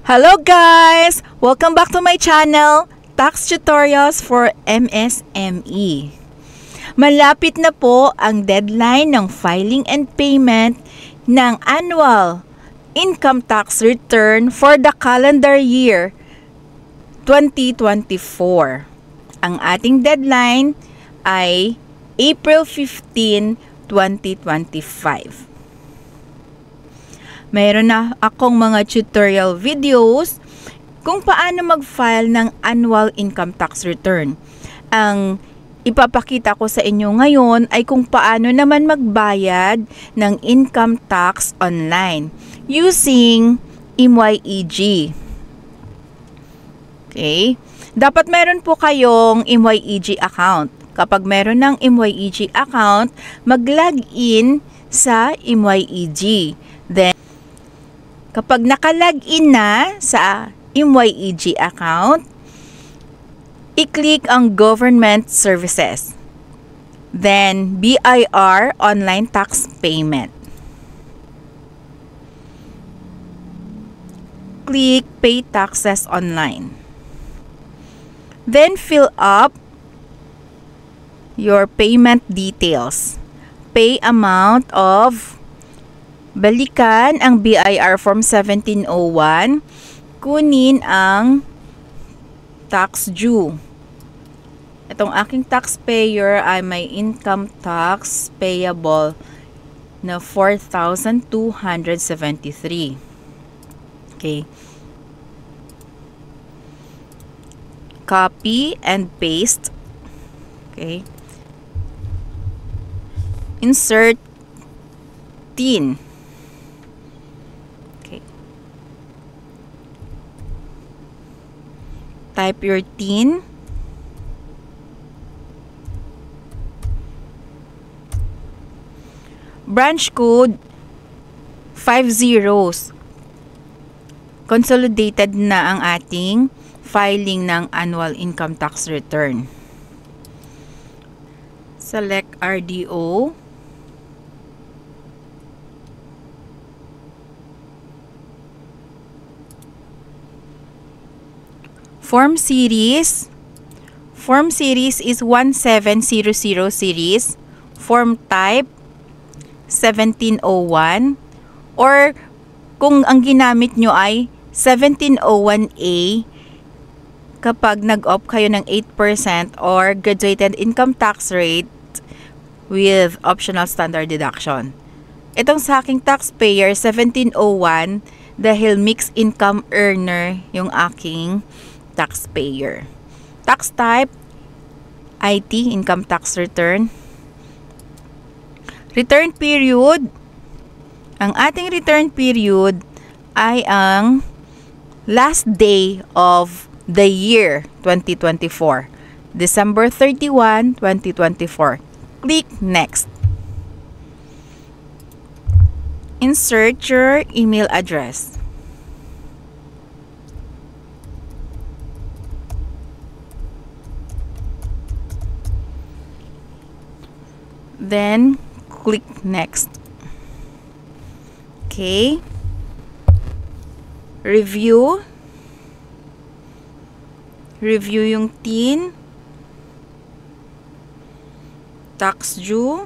Hello guys! Welcome back to my channel, Tax Tutorials for MSME. Malapit na po ang deadline ng filing and payment ng annual income tax return for the calendar year 2024. Ang ating deadline ay April 15, 2025. Mayroon na akong mga tutorial videos kung paano mag-file ng annual income tax return. Ang ipapakita ko sa inyo ngayon ay kung paano naman magbayad ng income tax online using MYEG. Okay? Dapat meron po kayong MYEG account. Kapag meron ng MYEG account, mag-login sa MYEG. Then, kapag naka-login na sa MYEG account, i-click ang Government Services. Then, BIR Online Tax Payment. Click Pay Taxes Online. Then, fill up your payment details. Pay amount of balikan ang BIR Form 1701, kunin ang tax due. Itong aking taxpayer ay may income tax payable na 4,273. Okay. Copy and paste. Okay. Insert TIN. Type your TIN. Branch code 5 zeros. Consolidated na ang ating filing ng annual income tax return. Select RDO. Form series. Form series is 1700 series. Form type 1701. Or kung ang ginamit nyo ay 1701A, kapag nag-opt kayo ng 8% or graduated income tax rate with optional standard deduction. Itong sa aking taxpayer, 1701, dahil mixed income earner yung aking taxpayer. Tax type, IT, income tax return. Return period. Ang ating return period ay ang last day of the year 2024. December 31, 2024. Click Next. Insert your email address. Then, click Next. Okay. Review. Review yung TIN. Tax due.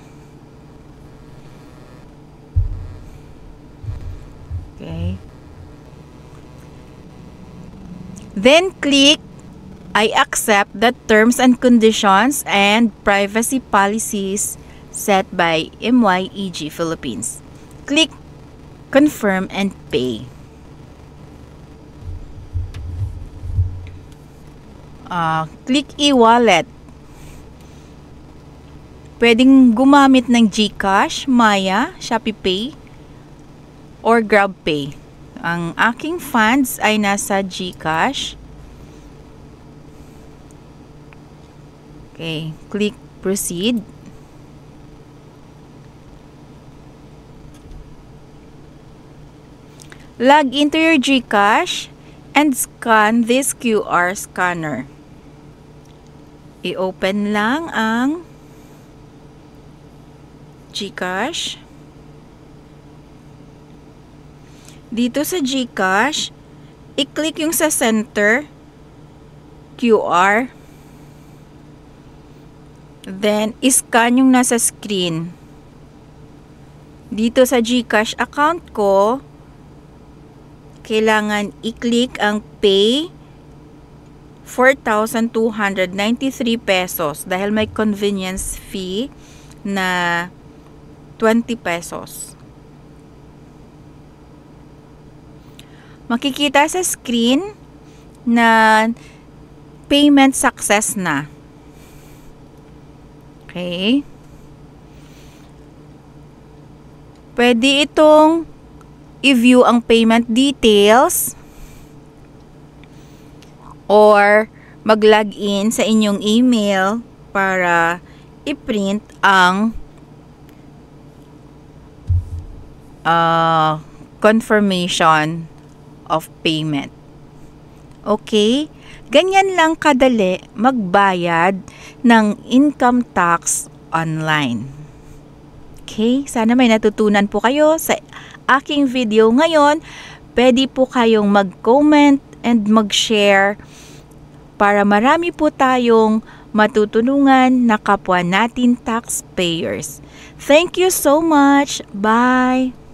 Okay. Then, click I accept the terms and conditions and privacy policies set by MYEG Philippines. Click Confirm and Pay. Click e-wallet. Pwedeng gumamit ng GCash, Maya, ShopeePay, or GrabPay. Ang aking funds ay nasa GCash. Okay, click Proceed. Log into your GCash and scan this QR scanner. I-open lang ang GCash. Dito sa GCash, I-click yung sa center QR. Then, iscan yung nasa screen. Dito sa GCash account ko, kailangan i-click ang pay 4,293 pesos dahil may convenience fee na 20 pesos. Makikita sa screen na payment success na. Okay. Pwede itong i-view ang payment details or mag-login sa inyong email para i-print ang confirmation of payment. Okay? Ganyan lang kadali magbayad ng income tax online. Okay? Sana may natutunan po kayo sa aking video ngayon. Pwede po kayong mag-comment and mag-share para marami po tayong matutulungan na kapwa natin taxpayers. Thank you so much. Bye!